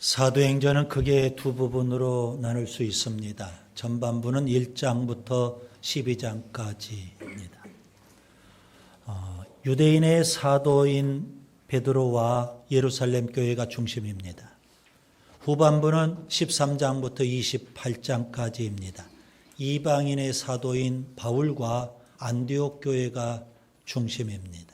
사도행전은 크게 두 부분으로 나눌 수 있습니다. 전반부는 1장부터 12장까지입니다. 유대인의 사도인 베드로와 예루살렘 교회가 중심입니다. 후반부는 13장부터 28장까지입니다. 이방인의 사도인 바울과 안디옥 교회가 중심입니다.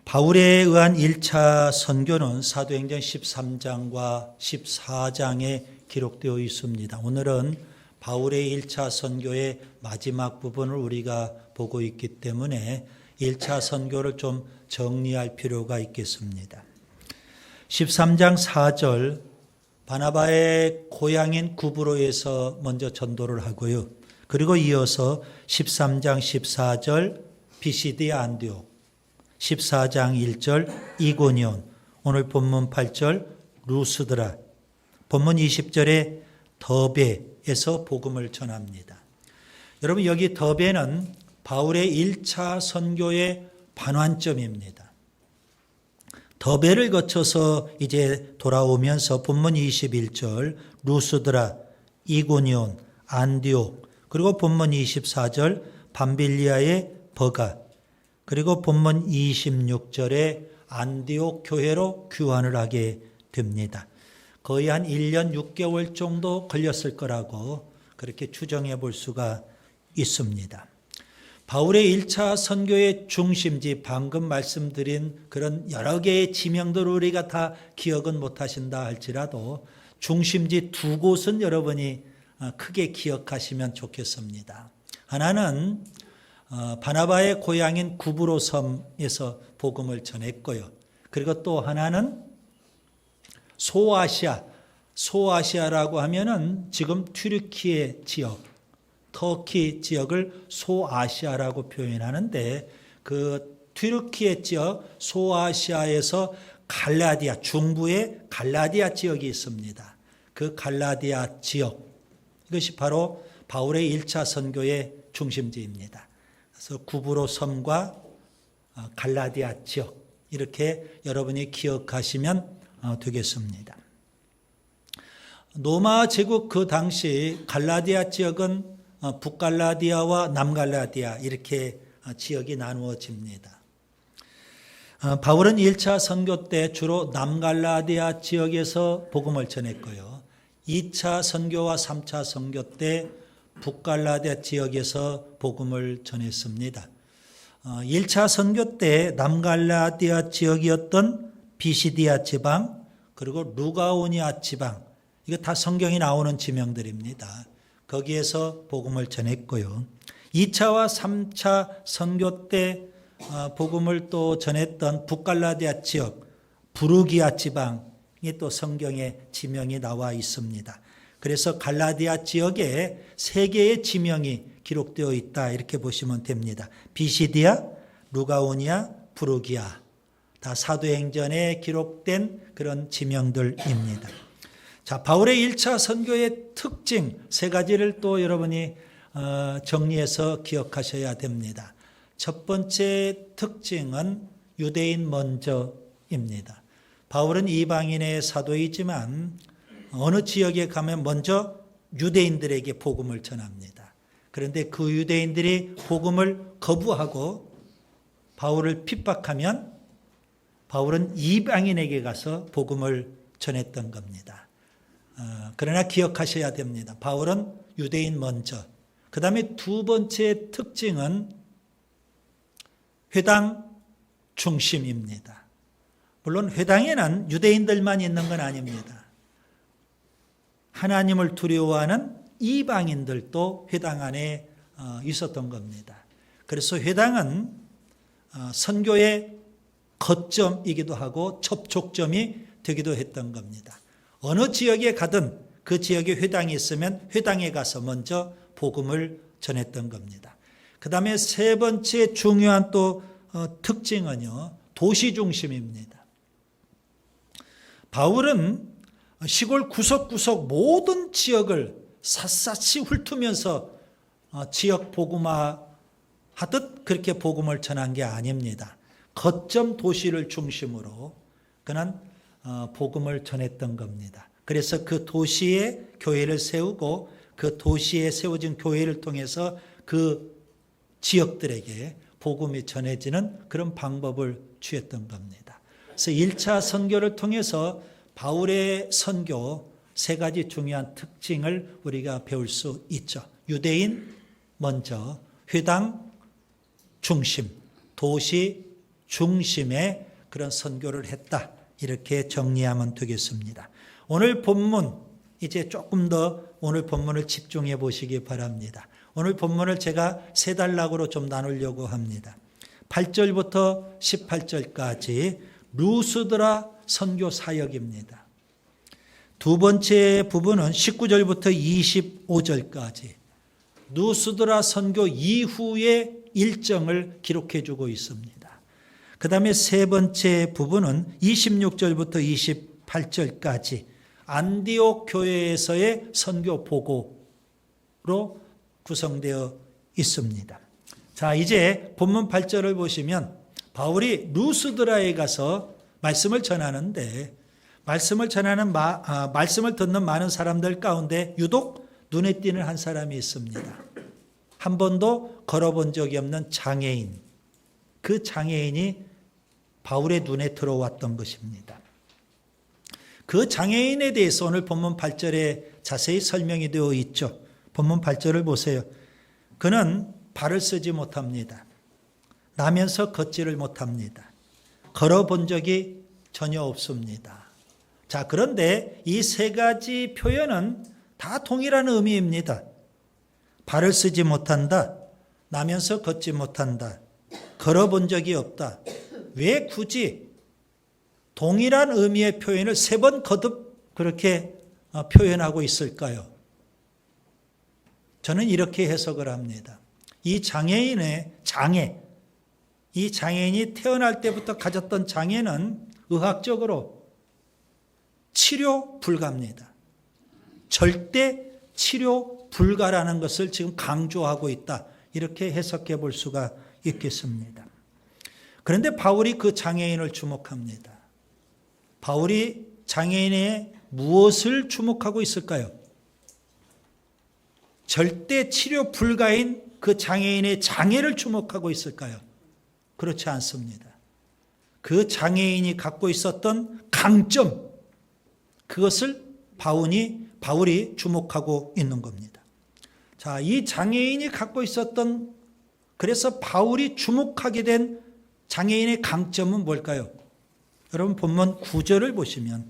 바울에 의한 1차 선교는 사도행전 13장과 14장에 기록되어 있습니다. 오늘은 바울의 1차 선교의 마지막 부분을 우리가 보고 있기 때문에 1차 선교를 좀 정리할 필요가 있겠습니다. 13장 4절 바나바의 고향인 구브로에서 먼저 전도를 하고요. 그리고 이어서 13장 14절 비시디아 안디옥, 14장 1절 이고니온, 오늘 본문 8절 루스드라, 본문 20절에 더베에서 복음을 전합니다. 여러분, 여기 더베는 바울의 1차 선교의 반환점입니다. 더베를 거쳐서 이제 돌아오면서 본문 21절 루스드라, 이고니온, 안디옥, 그리고 본문 24절 밤빌리아의 버가, 그리고 본문 26절에 안디옥 교회로 귀환을 하게 됩니다. 거의 한 1년 6개월 정도 걸렸을 거라고 그렇게 추정해 볼 수가 있습니다. 바울의 1차 선교의 중심지, 방금 말씀드린 그런 여러 개의 지명들을 우리가 다 기억은 못하신다 할지라도 중심지 두 곳은 여러분이 크게 기억하시면 좋겠습니다. 하나는 바나바의 고향인 구브로 섬에서 복음을 전했고요. 그리고 또 하나는 소아시아라고 하면은 지금 튀르키예 지역, 터키 지역을 소아시아라고 표현하는데 그 튀르키예 지역 소아시아에서 갈라디아, 중부의 갈라디아 지역이 있습니다. 그 갈라디아 지역, 이것이 바로 바울의 1차 선교의 중심지입니다. 그래서 구브로 섬과 갈라디아 지역, 이렇게 여러분이 기억하시면 되겠습니다. 로마 제국 그 당시 갈라디아 지역은 북갈라디아와 남갈라디아 이렇게 지역이 나누어집니다. 바울은 1차 선교 때 주로 남갈라디아 지역에서 복음을 전했고요. 2차 선교와 3차 선교 때 북갈라디아 지역에서 복음을 전했습니다. 1차 선교 때 남갈라디아 지역이었던 비시디아 지방, 그리고 루가오니아 지방, 이거 다 성경이 나오는 지명들입니다. 거기에서 복음을 전했고요. 2차와 3차 선교 때 복음을 또 전했던 북갈라디아 지역, 부르기아 지방이 또 성경에 지명이 나와 있습니다. 그래서 갈라디아 지역에 세 개의 지명이 기록되어 있다, 이렇게 보시면 됩니다. 비시디아, 루가오니아, 부르기아, 다 사도행전에 기록된 그런 지명들입니다. 자, 바울의 1차 선교의 특징 세 가지를 또 여러분이 정리해서 기억하셔야 됩니다. 첫 번째 특징은 유대인 먼저입니다. 바울은 이방인의 사도이지만 어느 지역에 가면 먼저 유대인들에게 복음을 전합니다. 그런데 그 유대인들이 복음을 거부하고 바울을 핍박하면 바울은 이방인에게 가서 복음을 전했던 겁니다. 그러나 기억하셔야 됩니다. 바울은 유대인 먼저. 그 다음에 두 번째 특징은 회당 중심입니다. 물론 회당에는 유대인들만 있는 건 아닙니다. 하나님을 두려워하는 이방인들도 회당 안에 있었던 겁니다. 그래서 회당은 선교의 거점이기도 하고 접촉점이 되기도 했던 겁니다. 어느 지역에 가든 그 지역에 회당이 있으면 회당에 가서 먼저 복음을 전했던 겁니다. 그 다음에 세 번째 중요한 또 특징은요, 도시 중심입니다. 바울은 시골 구석구석 모든 지역을 샅샅이 훑으면서 지역 복음화 하듯 그렇게 복음을 전한 게 아닙니다. 거점 도시를 중심으로 그는 복음을 전했던 겁니다. 그래서 그 도시에 교회를 세우고 그 도시에 세워진 교회를 통해서 그 지역들에게 복음이 전해지는 그런 방법을 취했던 겁니다. 그래서 1차 선교를 통해서 바울의 선교 세 가지 중요한 특징을 우리가 배울 수 있죠. 유대인 먼저, 회당 중심, 도시 중심의 그런 선교를 했다. 이렇게 정리하면 되겠습니다. 오늘 본문, 이제 조금 더 오늘 본문을 집중해 보시기 바랍니다. 오늘 본문을 제가 세 단락으로 좀 나누려고 합니다. 8절부터 18절까지 루스드라 선교 사역입니다. 두 번째 부분은 19절부터 25절까지 루스드라 선교 이후의 일정을 기록해 주고 있습니다. 그 다음에 세 번째 부분은 26절부터 28절까지 안디옥 교회에서의 선교 보고로 구성되어 있습니다. 자, 이제 본문 8절을 보시면 바울이 루스드라에 가서 말씀을 전하는데 말씀을 듣는 많은 사람들 가운데 유독 눈에 띄는 한 사람이 있습니다. 한 번도 걸어본 적이 없는 장애인. 그 장애인이 바울의 눈에 들어왔던 것입니다. 그 장애인에 대해서 오늘 본문 8절에 자세히 설명이 되어 있죠. 본문 8절을 보세요. 그는 발을 쓰지 못합니다. 나면서 걷지를 못합니다. 걸어본 적이 전혀 없습니다. 자, 그런데 이 세 가지 표현은 다 동일한 의미입니다. 발을 쓰지 못한다. 나면서 걷지 못한다. 걸어본 적이 없다. 왜 굳이 동일한 의미의 표현을 세 번 거듭 그렇게 표현하고 있을까요? 저는 이렇게 해석을 합니다. 이 장애인의 장애, 이 장애인이 태어날 때부터 가졌던 장애는 의학적으로 치료 불가입니다. 절대 치료 불가라는 것을 지금 강조하고 있다. 이렇게 해석해 볼 수가 있겠습니다. 그런데 바울이 그 장애인을 주목합니다. 바울이 장애인의 무엇을 주목하고 있을까요? 절대 치료 불가인 그 장애인의 장애를 주목하고 있을까요? 그렇지 않습니다. 그 장애인이 갖고 있었던 강점, 그것을 바울이 주목하고 있는 겁니다. 자, 이 장애인이 갖고 있었던, 그래서 바울이 주목하게 된 장애인의 강점은 뭘까요? 여러분 본문 9절을 보시면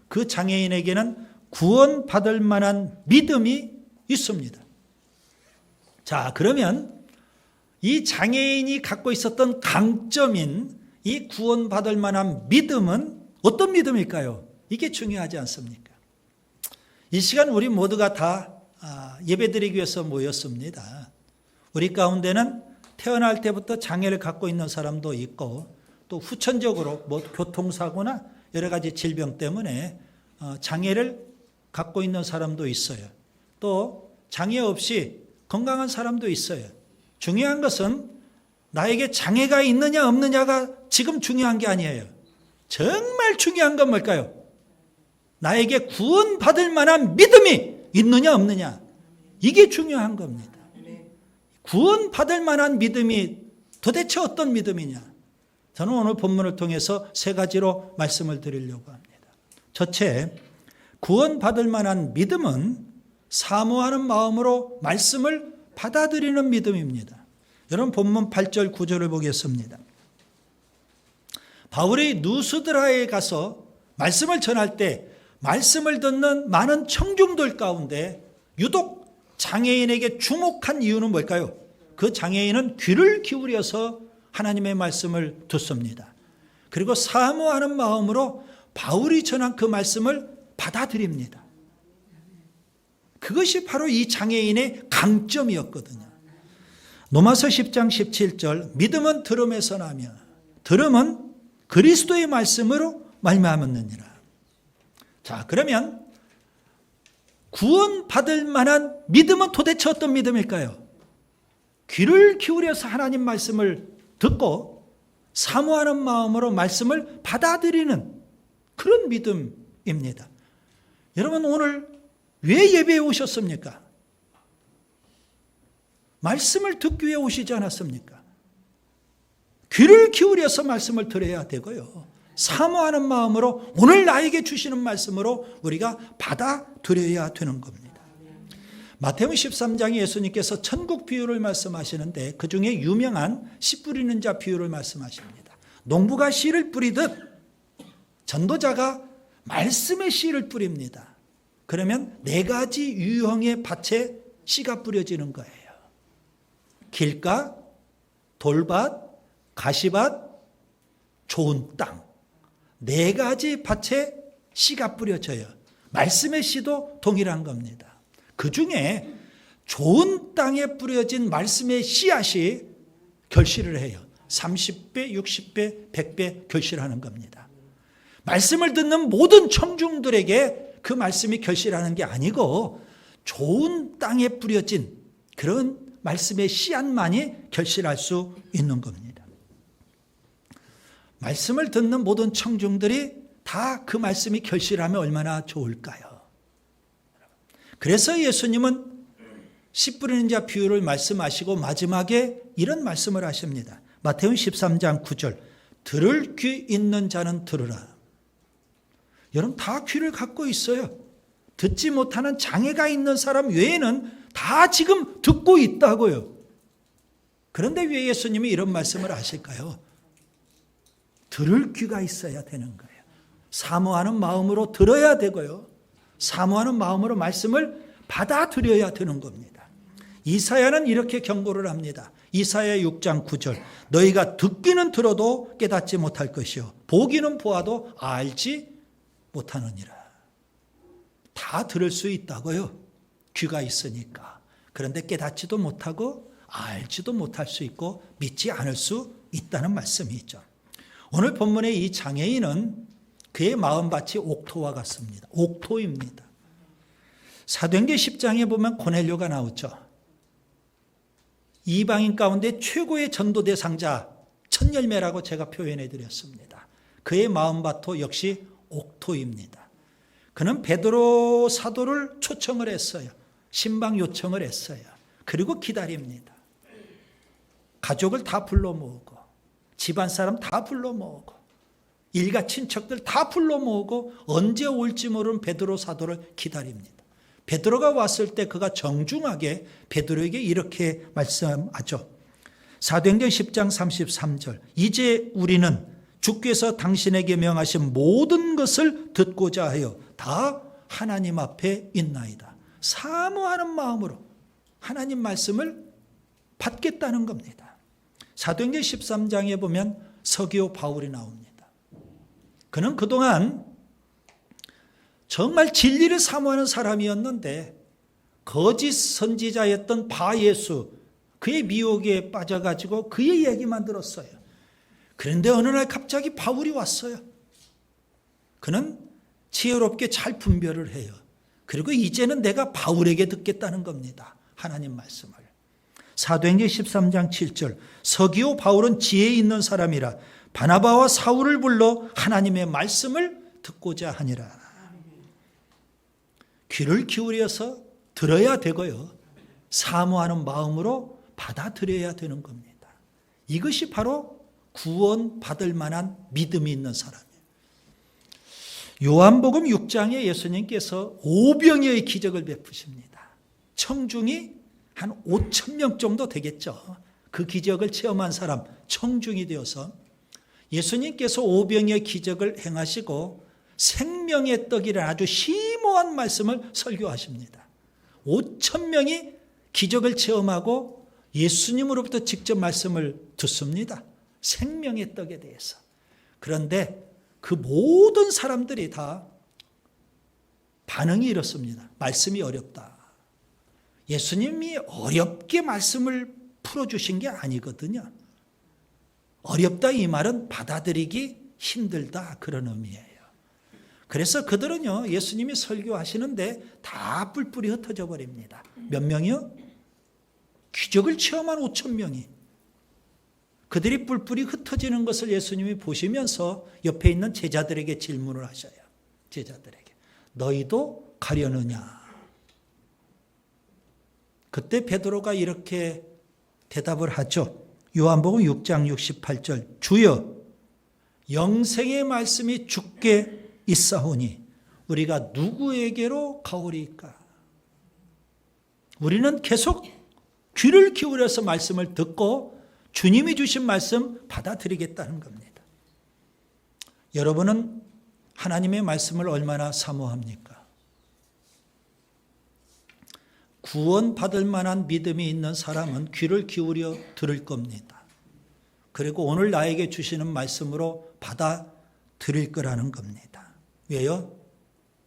그 장애인에게는 구원받을 만한 믿음이 있습니다. 자, 그러면 이 장애인이 갖고 있었던 강점인 이 구원받을 만한 믿음은 어떤 믿음일까요? 이게 중요하지 않습니까? 이 시간 우리 모두가 다 예배드리기 위해서 모였습니다. 우리 가운데는 태어날 때부터 장애를 갖고 있는 사람도 있고 또 후천적으로 교통사고나 여러 가지 질병 때문에 장애를 갖고 있는 사람도 있어요. 또 장애 없이 건강한 사람도 있어요. 중요한 것은 나에게 장애가 있느냐 없느냐가 지금 중요한 게 아니에요. 정말 중요한 건 뭘까요? 나에게 구원받을 만한 믿음이 있느냐 없느냐. 이게 중요한 겁니다. 구원받을 만한 믿음이 도대체 어떤 믿음이냐. 저는 오늘 본문을 통해서 세 가지로 말씀을 드리려고 합니다. 첫째, 구원받을 만한 믿음은 사모하는 마음으로 말씀을 받아들이는 믿음입니다. 여러분 본문 8절 9절을 보겠습니다. 바울이 누스드라에 가서 말씀을 전할 때 말씀을 듣는 많은 청중들 가운데 유독 장애인에게 주목한 이유는 뭘까요? 그 장애인은 귀를 기울여서 하나님의 말씀을 듣습니다. 그리고 사모하는 마음으로 바울이 전한 그 말씀을 받아들입니다. 그것이 바로 이 장애인의 강점이었거든요. 로마서 10장 17절 믿음은 들음에서 나며 들음은 그리스도의 말씀으로 말미암았느니라. 자, 그러면 구원받을 만한 믿음은 도대체 어떤 믿음일까요? 귀를 기울여서 하나님 말씀을 듣고 사모하는 마음으로 말씀을 받아들이는 그런 믿음입니다. 여러분 오늘 왜 예배에 오셨습니까? 말씀을 듣기 위해 오시지 않았습니까? 귀를 기울여서 말씀을 들어야 되고요. 사모하는 마음으로 오늘 나에게 주시는 말씀으로 우리가 받아들여야 되는 겁니다. 마태복음 13장에 예수님께서 천국 비유를 말씀하시는데 그 중에 유명한 씨 뿌리는 자 비유를 말씀하십니다. 농부가 씨를 뿌리듯 전도자가 말씀의 씨를 뿌립니다. 그러면 4가지 유형의 밭에 씨가 뿌려지는 거예요. 길가, 돌밭, 가시밭, 좋은 땅. 4가지 밭에 씨가 뿌려져요. 말씀의 씨도 동일한 겁니다. 그 중에 좋은 땅에 뿌려진 말씀의 씨앗이 결실을 해요. 30배, 60배, 100배 결실하는 겁니다. 말씀을 듣는 모든 청중들에게 그 말씀이 결실하는 게 아니고 좋은 땅에 뿌려진 그런 말씀의 씨앗만이 결실할 수 있는 겁니다. 말씀을 듣는 모든 청중들이 다 그 말씀이 결실하면 얼마나 좋을까요? 그래서 예수님은 씨 뿌리는 자 비유를 말씀하시고 마지막에 이런 말씀을 하십니다. 마태복음 13장 9절 들을 귀 있는 자는 들으라. 여러분 다 귀를 갖고 있어요. 듣지 못하는 장애가 있는 사람 외에는 다 지금 듣고 있다고요. 그런데 왜 예수님이 이런 말씀을 하실까요? 들을 귀가 있어야 되는 거예요. 사모하는 마음으로 들어야 되고요. 사모하는 마음으로 말씀을 받아들여야 되는 겁니다. 이사야는 이렇게 경고를 합니다. 이사야 6장 9절 너희가 듣기는 들어도 깨닫지 못할 것이요 보기는 보아도 알지 못하느니라. 다 들을 수 있다고요. 귀가 있으니까. 그런데 깨닫지도 못하고 알지도 못할 수 있고 믿지 않을 수 있다는 말씀이죠. 오늘 본문의 이 장애인은 그의 마음밭이 옥토와 같습니다. 옥토입니다. 사도행전 10장에 보면 고넬료가 나오죠. 이방인 가운데 최고의 전도 대상자 첫 열매라고 제가 표현해 드렸습니다. 그의 마음밭도 역시 옥토입니다. 그는 베드로 사도를 초청을 했어요. 신방 요청을 했어요. 그리고 기다립니다. 가족을 다 불러 모으고 집안 사람 다 불러 모으고 일가 친척들 다 불러 모으고 언제 올지 모르는 베드로 사도를 기다립니다. 베드로가 왔을 때 그가 정중하게 베드로에게 이렇게 말씀하죠. 사도행전 10장 33절 이제 우리는 주께서 당신에게 명하신 모든 것을 듣고자 하여 다 하나님 앞에 있나이다. 사모하는 마음으로 하나님 말씀을 받겠다는 겁니다. 사도행전 13장에 보면 서기오 바울이 나옵니다. 그는 그동안 정말 진리를 사모하는 사람이었는데 거짓 선지자였던 바예수 그의 미혹에 빠져가지고 그의 얘기만 들었어요. 그런데 어느 날 갑자기 바울이 왔어요. 그는 지혜롭게 잘 분별을 해요. 그리고 이제는 내가 바울에게 듣겠다는 겁니다. 하나님 말씀을. 사도행전 13장 7절 서기오 바울은 지혜 있는 사람이라 바나바와 사울을 불러 하나님의 말씀을 듣고자 하니라. 귀를 기울여서 들어야 되고요. 사모하는 마음으로 받아들여야 되는 겁니다. 이것이 바로 구원받을 만한 믿음이 있는 사람이에요. 요한복음 6장에 예수님께서 오병이어의 기적을 베푸십니다. 청중이 한 5천 명 정도 되겠죠. 그 기적을 체험한 사람 청중이 되어서 예수님께서 오병이어의 기적을 행하시고 생명의 떡이라는 아주 심오한 말씀을 설교하십니다. 5천 명이 기적을 체험하고 예수님으로부터 직접 말씀을 듣습니다. 생명의 떡에 대해서. 그런데 그 모든 사람들이 다 반응이 이렇습니다. 말씀이 어렵다. 예수님이 어렵게 말씀을 풀어주신 게 아니거든요. 어렵다 이 말은 받아들이기 힘들다 그런 의미예요. 그래서 그들은요 예수님이 설교하시는데 다 뿔뿔이 흩어져 버립니다. 몇 명이요? 기적을 체험한 5천 명이. 그들이 뿔뿔이 흩어지는 것을 예수님이 보시면서 옆에 있는 제자들에게 질문을 하셔요. 제자들에게. 너희도 가려느냐? 그때 베드로가 이렇게 대답을 하죠. 요한복음 6장 68절. 주여, 영생의 말씀이 주께 있사오니 우리가 누구에게로 가오리이까? 우리는 계속 귀를 기울여서 말씀을 듣고 주님이 주신 말씀 받아들이겠다는 겁니다. 여러분은 하나님의 말씀을 얼마나 사모합니까? 구원받을 만한 믿음이 있는 사람은 귀를 기울여 들을 겁니다. 그리고 오늘 나에게 주시는 말씀으로 받아들일 거라는 겁니다. 왜요?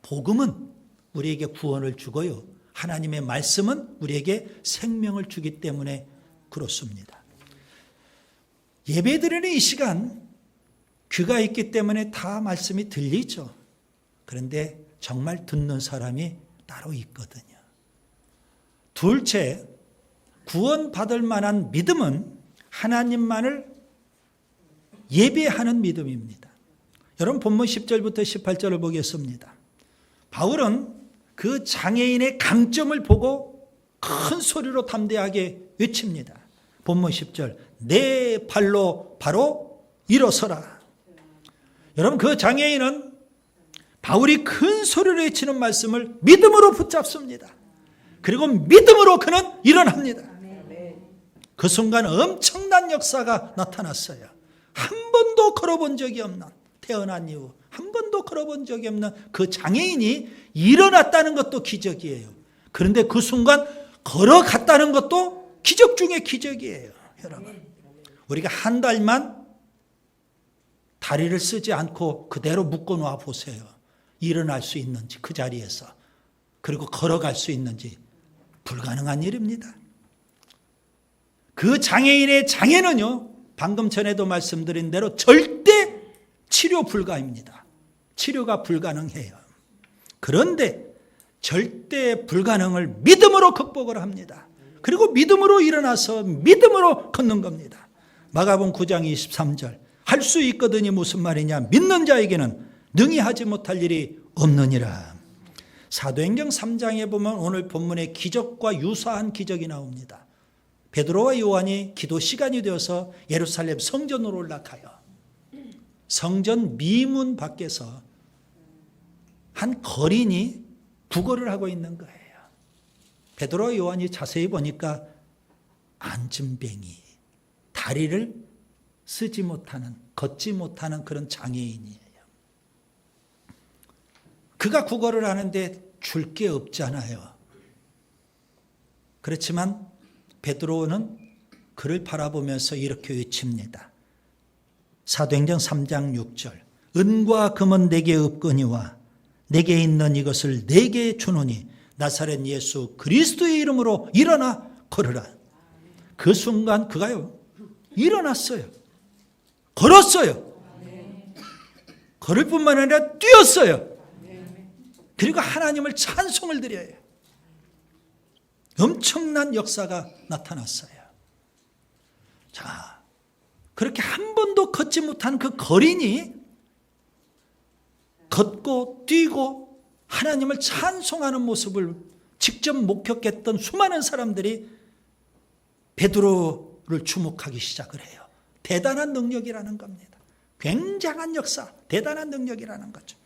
복음은 우리에게 구원을 주고요. 하나님의 말씀은 우리에게 생명을 주기 때문에 그렇습니다. 예배드리는 이 시간 귀가 있기 때문에 다 말씀이 들리죠. 그런데 정말 듣는 사람이 따로 있거든요. 둘째, 구원받을 만한 믿음은 하나님만을 예배하는 믿음입니다. 여러분 본문 10절부터 18절을 보겠습니다. 바울은 그 장애인의 강점을 보고 큰 소리로 담대하게 외칩니다. 본문 10절, 내 발로 바로 일어서라. 여러분 그 장애인은 바울이 큰 소리로 외치는 말씀을 믿음으로 붙잡습니다. 그리고 믿음으로 그는 일어납니다. 그 순간 엄청난 역사가 나타났어요. 한 번도 걸어본 적이 없는, 태어난 이후 한 번도 걸어본 적이 없는 그 장애인이 일어났다는 것도 기적이에요. 그런데 그 순간 걸어갔다는 것도 기적 중에 기적이에요. 여러분, 우리가 한 달만 다리를 쓰지 않고 그대로 묶어놓아 보세요. 일어날 수 있는지, 그 자리에서. 그리고 걸어갈 수 있는지. 불가능한 일입니다. 그 장애인의 장애는요, 방금 전에도 말씀드린 대로 절대 치료 불가입니다. 치료가 불가능해요. 그런데 절대 불가능을 믿음으로 극복을 합니다. 그리고 믿음으로 일어나서 믿음으로 걷는 겁니다. 마가복음 9장 23절. 할 수 있거든이 무슨 말이냐? 믿는 자에게는 능히 하지 못할 일이 없느니라. 사도행전 3장에 보면 오늘 본문의 기적과 유사한 기적이 나옵니다. 베드로와 요한이 기도 시간이 되어서 예루살렘 성전으로 올라가요. 성전 미문 밖에서 한 거린이 구걸을 하고 있는 거예요. 베드로와 요한이 자세히 보니까 안진뱅이, 다리를 쓰지 못하는, 걷지 못하는 그런 장애인이에요. 그가 구걸을 하는데 줄 게 없잖아요. 그렇지만 베드로는 그를 바라보면서 이렇게 외칩니다. 사도행전 3장 6절. 은과 금은 내게 없거니와 내게 있는 이것을 내게 주노니 나사렛 예수 그리스도의 이름으로 일어나 걸으라. 그 순간 그가요, 일어났어요. 걸었어요. 걸을 뿐만 아니라 뛰었어요. 그리고 하나님을 찬송을 드려요. 엄청난 역사가 나타났어요. 자, 그렇게 한 번도 걷지 못한 그 거린이 걷고 뛰고 하나님을 찬송하는 모습을 직접 목격했던 수많은 사람들이 베드로를 주목하기 시작을 해요. 대단한 능력이라는 겁니다. 굉장한 역사, 대단한 능력이라는 거죠.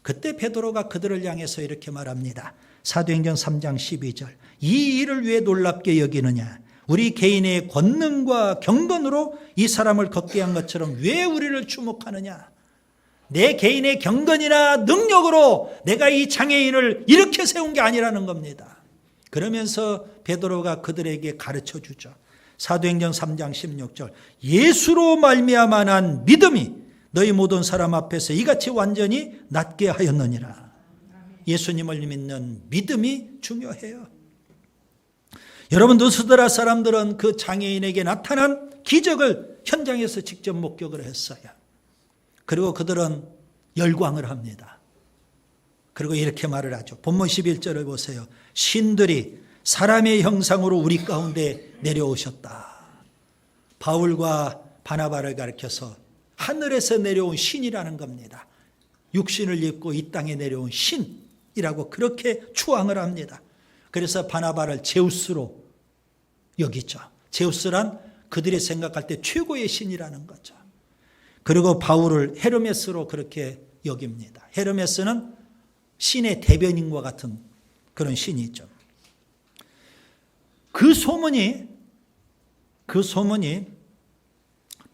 그때 베드로가 그들을 향해서 이렇게 말합니다. 사도행전 3장 12절. 이 일을 왜 놀랍게 여기느냐? 우리 개인의 권능과 경건으로 이 사람을 걷게 한 것처럼 왜 우리를 주목하느냐? 내 개인의 경건이나 능력으로 내가 이 장애인을 이렇게 세운 게 아니라는 겁니다. 그러면서 베드로가 그들에게 가르쳐 주죠. 사도행전 3장 16절. 예수로 말미암아 난 믿음이 너희 모든 사람 앞에서 이같이 완전히 낫게 하였느니라. 예수님을 믿는 믿음이 중요해요. 여러분, 누스드라 사람들은 그 장애인에게 나타난 기적을 현장에서 직접 목격을 했어요. 그리고 그들은 열광을 합니다. 그리고 이렇게 말을 하죠. 본문 11절을 보세요. 신들이 사람의 형상으로 우리 가운데 내려오셨다. 바울과 바나바를 가리켜서 하늘에서 내려온 신이라는 겁니다. 육신을 입고 이 땅에 내려온 신이라고 그렇게 추앙을 합니다. 그래서 바나바를 제우스로 여기죠. 제우스란 그들이 생각할 때 최고의 신이라는 거죠. 그리고 바울을 헤르메스로 그렇게 여깁니다. 헤르메스는 신의 대변인과 같은 그런 신이죠. 그 소문이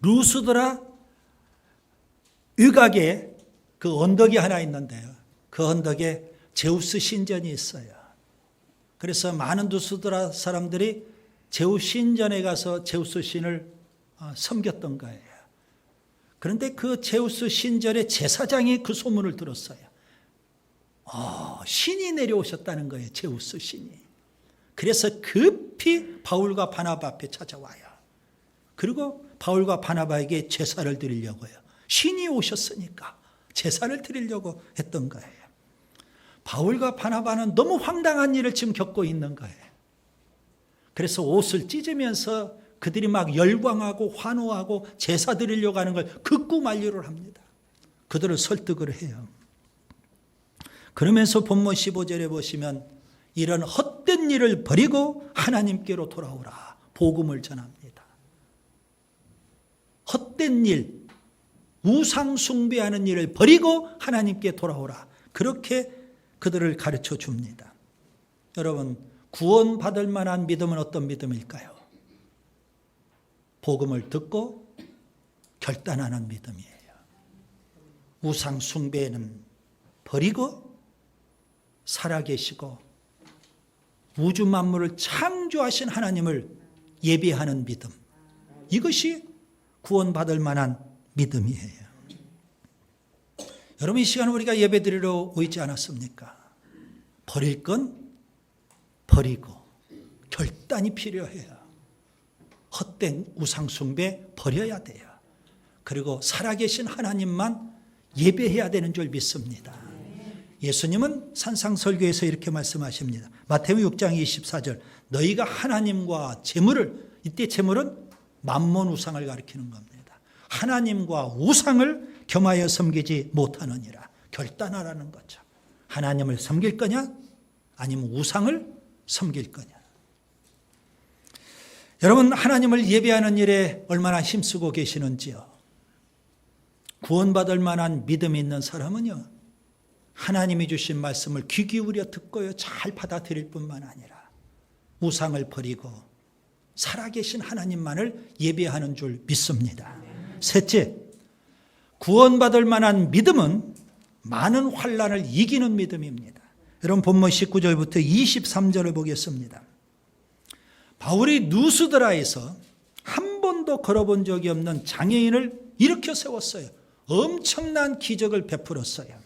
루스드라 유각에 그 언덕이 하나 있는데요. 그 언덕에 제우스 신전이 있어요. 그래서 많은 루스드라 사람들이 제우스 신전에 가서 제우스 신을 섬겼던 거예요. 그런데 그 제우스 신전의 제사장이 그 소문을 들었어요. 신이 내려오셨다는 거예요. 제우스 신이. 그래서 급히 바울과 바나바 앞에 찾아와요. 그리고 바울과 바나바에게 제사를 드리려고요. 신이 오셨으니까 제사를 드리려고 했던 거예요. 바울과 바나바는 너무 황당한 일을 지금 겪고 있는 거예요. 그래서 옷을 찢으면서 그들이 막 열광하고 환호하고 제사 드리려고 하는 걸 극구 만류를 합니다. 그들을 설득을 해요. 그러면서 본문 15절에 보시면 이런 헛된 일을 버리고 하나님께로 돌아오라. 복음을 전합니다. 헛된 일, 우상 숭배하는 일을 버리고 하나님께 돌아오라. 그렇게 그들을 가르쳐 줍니다. 여러분, 구원받을 만한 믿음은 어떤 믿음일까요? 복음을 듣고 결단하는 믿음이에요. 우상 숭배는 버리고 살아계시고 우주 만물을 창조하신 하나님을 예배하는 믿음. 이것이 구원받을 만한 믿음이에요. 여러분, 이 시간 우리가 예배드리러 오지 않았습니까? 버릴 건 버리고 결단이 필요해요. 헛된 우상숭배 버려야 돼요. 그리고 살아계신 하나님만 예배해야 되는 줄 믿습니다. 예수님은 산상설교에서 이렇게 말씀하십니다. 마태복음 6장 24절 너희가 하나님과 재물을, 이때 재물은 만몬 우상을 가리키는 겁니다. 하나님과 우상을 겸하여 섬기지 못하느니라. 결단하라는 거죠. 하나님을 섬길 거냐 아니면 우상을 섬길 거냐. 여러분, 하나님을 예배하는 일에 얼마나 힘쓰고 계시는지요. 구원받을 만한 믿음이 있는 사람은요, 하나님이 주신 말씀을 귀 기울여 듣고요 잘 받아들일 뿐만 아니라 우상을 버리고 살아계신 하나님만을 예배하는 줄 믿습니다. 셋째, 구원받을 만한 믿음은 많은 환난을 이기는 믿음입니다. 여러분, 본문 19절부터 23절을 보겠습니다. 바울이 누스드라에서 한 번도 걸어본 적이 없는 장애인을 일으켜 세웠어요. 엄청난 기적을 베풀었어요.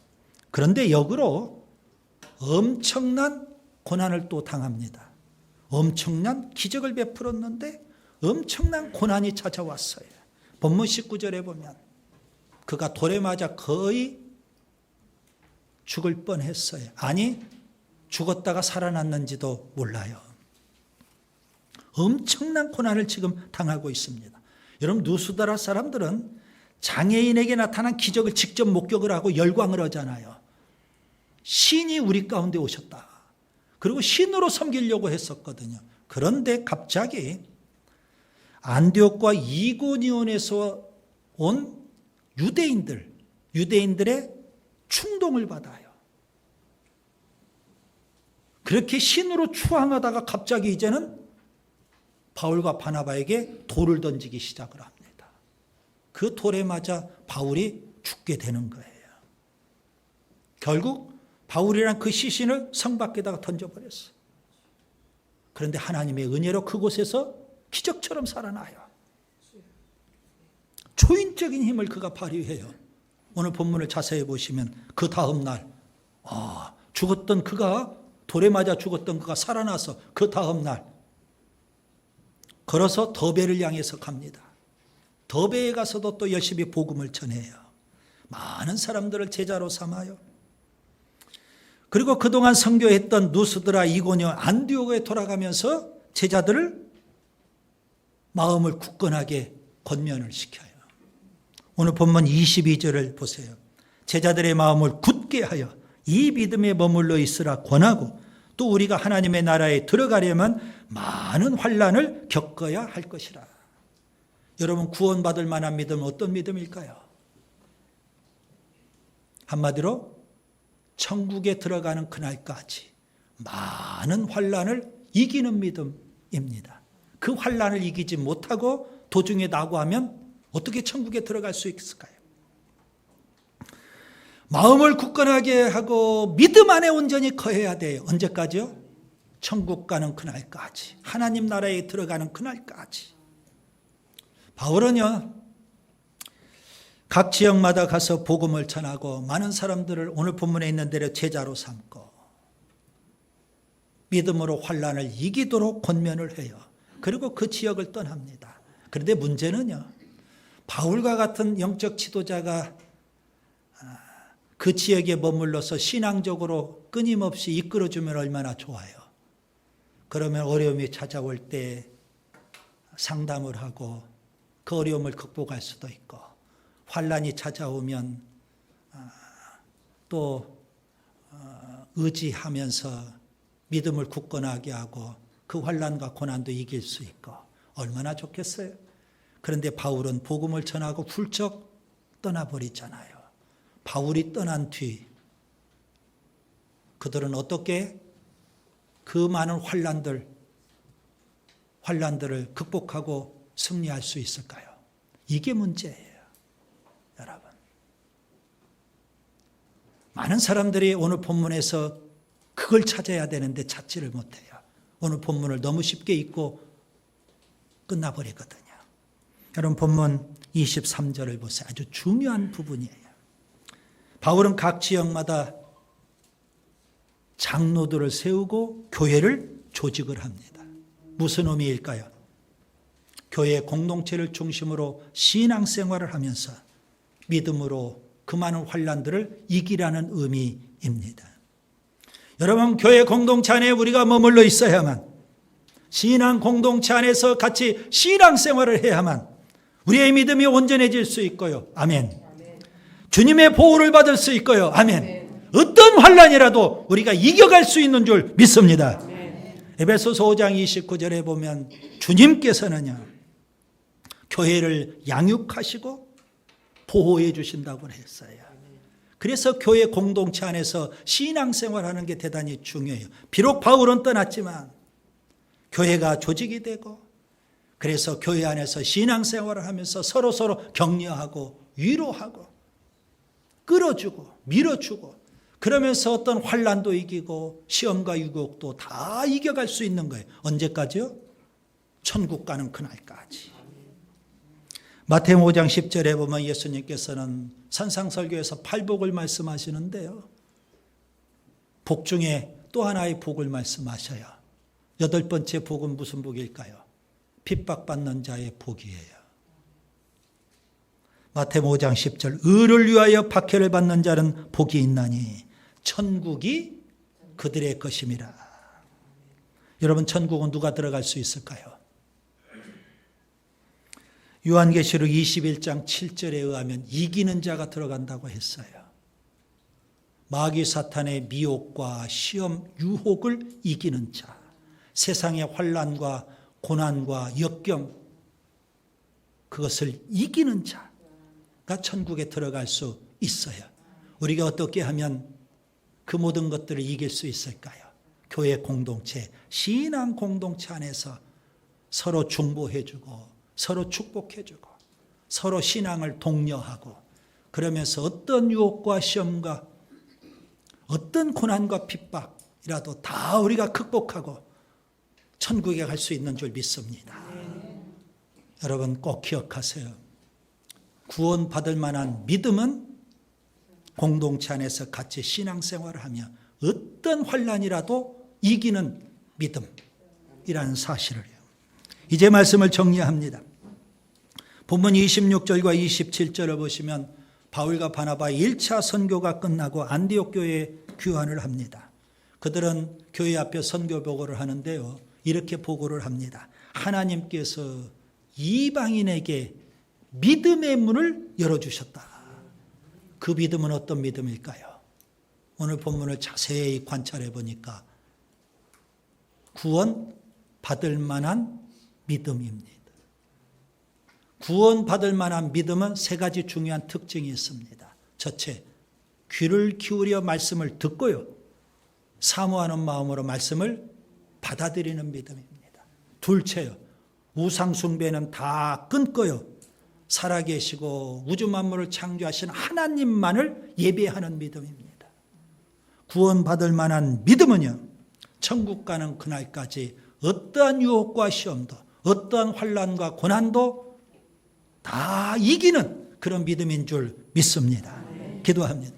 그런데 역으로 엄청난 고난을 또 당합니다. 엄청난 기적을 베풀었는데 엄청난 고난이 찾아왔어요. 본문 19절에 보면 그가 돌에 맞아 거의 죽을 뻔했어요. 아니, 죽었다가 살아났는지도 몰라요. 엄청난 고난을 지금 당하고 있습니다. 여러분, 누스드라 사람들은 장애인에게 나타난 기적을 직접 목격을 하고 열광을 하잖아요. 신이 우리 가운데 오셨다. 그리고 신으로 섬기려고 했었거든요. 그런데 갑자기 안디옥과 이고니온에서 온 유대인들의 충동을 받아요. 그렇게 신으로 추앙하다가 갑자기 이제는 바울과 바나바에게 돌을 던지기 시작을 합니다. 그 돌에 맞아 바울이 죽게 되는 거예요. 결국 바울이란 그 시신을 성 밖에다가 던져버렸어요. 그런데 하나님의 은혜로 그곳에서 기적처럼 살아나요. 초인적인 힘을 그가 발휘해요. 오늘 본문을 자세히 보시면 그 다음 날 죽었던 그가, 돌에 맞아 죽었던 그가 살아나서 그 다음 날 걸어서 더베를 향해서 갑니다. 더베에 가서도 또 열심히 복음을 전해요. 많은 사람들을 제자로 삼아요. 그리고 그동안 선교했던 누스드라, 이고니온, 안디옥에 돌아가면서 제자들을 마음을 굳건하게 권면을 시켜요. 오늘 본문 22절을 보세요. 제자들의 마음을 굳게 하여 이 믿음에 머물러 있으라 권하고 또 우리가 하나님의 나라에 들어가려면 많은 환난을 겪어야 할 것이라. 여러분, 구원받을 만한 믿음은 어떤 믿음일까요? 한마디로 천국에 들어가는 그날까지 많은 환난을 이기는 믿음입니다. 그 환난을 이기지 못하고 도중에 낙오하면 어떻게 천국에 들어갈 수 있을까요? 마음을 굳건하게 하고 믿음 안에 온전히 거해야 돼요. 언제까지요? 천국 가는 그날까지, 하나님 나라에 들어가는 그날까지. 바울은요, 각 지역마다 가서 복음을 전하고 많은 사람들을 오늘 본문에 있는 대로 제자로 삼고 믿음으로 환난을 이기도록 권면을 해요. 그리고 그 지역을 떠납니다. 그런데 문제는요, 바울과 같은 영적 지도자가 그 지역에 머물러서 신앙적으로 끊임없이 이끌어주면 얼마나 좋아요. 그러면 어려움이 찾아올 때 상담을 하고 그 어려움을 극복할 수도 있고, 환난이 찾아오면 또 의지하면서 믿음을 굳건하게 하고 그 환난과 고난도 이길 수 있고 얼마나 좋겠어요. 그런데 바울은 복음을 전하고 훌쩍 떠나버리잖아요. 바울이 떠난 뒤 그들은 어떻게 그 많은 환난들을 극복하고 승리할 수 있을까요? 이게 문제예요. 여러분, 많은 사람들이 오늘 본문에서 그걸 찾아야 되는데 찾지를 못해요. 오늘 본문을 너무 쉽게 읽고 끝나버리거든요. 여러분, 본문 23절을 보세요. 아주 중요한 부분이에요. 바울은 각 지역마다 장로들을 세우고 교회를 조직을 합니다. 무슨 의미일까요? 교회 공동체를 중심으로 신앙생활을 하면서 믿음으로 그 많은 환난들을 이기라는 의미입니다. 여러분, 교회 공동체 안에 우리가 머물러 있어야만, 신앙 공동체 안에서 같이 신앙생활을 해야만 우리의 믿음이 온전해질 수 있고요. 아멘. 주님의 보호를 받을 수 있고요. 아멘. 어떤 환난이라도 우리가 이겨갈 수 있는 줄 믿습니다. 에베소서 5장 29절에 보면 주님께서는요, 교회를 양육하시고 보호해 주신다고 했어요. 그래서 교회 공동체 안에서 신앙생활하는 게 대단히 중요해요. 비록 바울은 떠났지만 교회가 조직이 되고, 그래서 교회 안에서 신앙생활을 하면서 서로 격려하고 위로하고 끌어주고 밀어주고, 그러면서 어떤 환난도 이기고 시험과 유혹도 다 이겨갈 수 있는 거예요. 언제까지요? 천국 가는 그날까지. 마태복음 5장 10절에 보면 예수님께서는 산상설교에서 8복을 말씀하시는데요, 복 중에 또 하나의 복을 말씀하셔요. 8번째 복은 무슨 복일까요? 핍박받는 자의 복이에요. 마태복음 5장 10절, 의를 위하여 박해를 받는 자는 복이 있나니 천국이 그들의 것임이라. 여러분, 천국은 누가 들어갈 수 있을까요? 요한계시록 21장 7절에 의하면 이기는 자가 들어간다고 했어요. 마귀 사탄의 미혹과 시험, 유혹을 이기는 자, 세상의 환난과 고난과 역경, 그것을 이기는 자가 천국에 들어갈 수 있어요. 우리가 어떻게 하면 그 모든 것들을 이길 수 있을까요? 교회 공동체, 신앙 공동체 안에서 서로 중보해주고 서로 축복해주고 서로 신앙을 독려하고, 그러면서 어떤 유혹과 시험과 어떤 고난과 핍박이라도 다 우리가 극복하고 천국에 갈 수 있는 줄 믿습니다. 여러분, 꼭 기억하세요. 구원받을 만한 믿음은 공동체 안에서 같이 신앙생활을 하며 어떤 환난이라도 이기는 믿음이라는 사실을요. 이제 말씀을 정리합니다. 본문 26절과 27절을 보시면 바울과 바나바의 1차 선교가 끝나고 안디옥 교회에 귀환을 합니다. 그들은 교회 앞에 선교 보고를 하는데요, 이렇게 보고를 합니다. 하나님께서 이방인에게 믿음의 문을 열어주셨다. 그 믿음은 어떤 믿음일까요? 오늘 본문을 자세히 관찰해 보니까 구원 받을 만한 믿음입니다. 구원 받을 만한 믿음은 세 가지 중요한 특징이 있습니다. 첫째, 귀를 기울여 말씀을 듣고요, 사모하는 마음으로 말씀을 받아들이는 믿음입니다. 둘째요, 우상 숭배는 다 끊고요, 살아계시고 우주 만물을 창조하신 하나님만을 예배하는 믿음입니다. 구원받을 만한 믿음은요, 천국 가는 그날까지 어떠한 유혹과 시험도, 어떠한 환난과 고난도 다 이기는 그런 믿음인 줄 믿습니다. 기도합니다.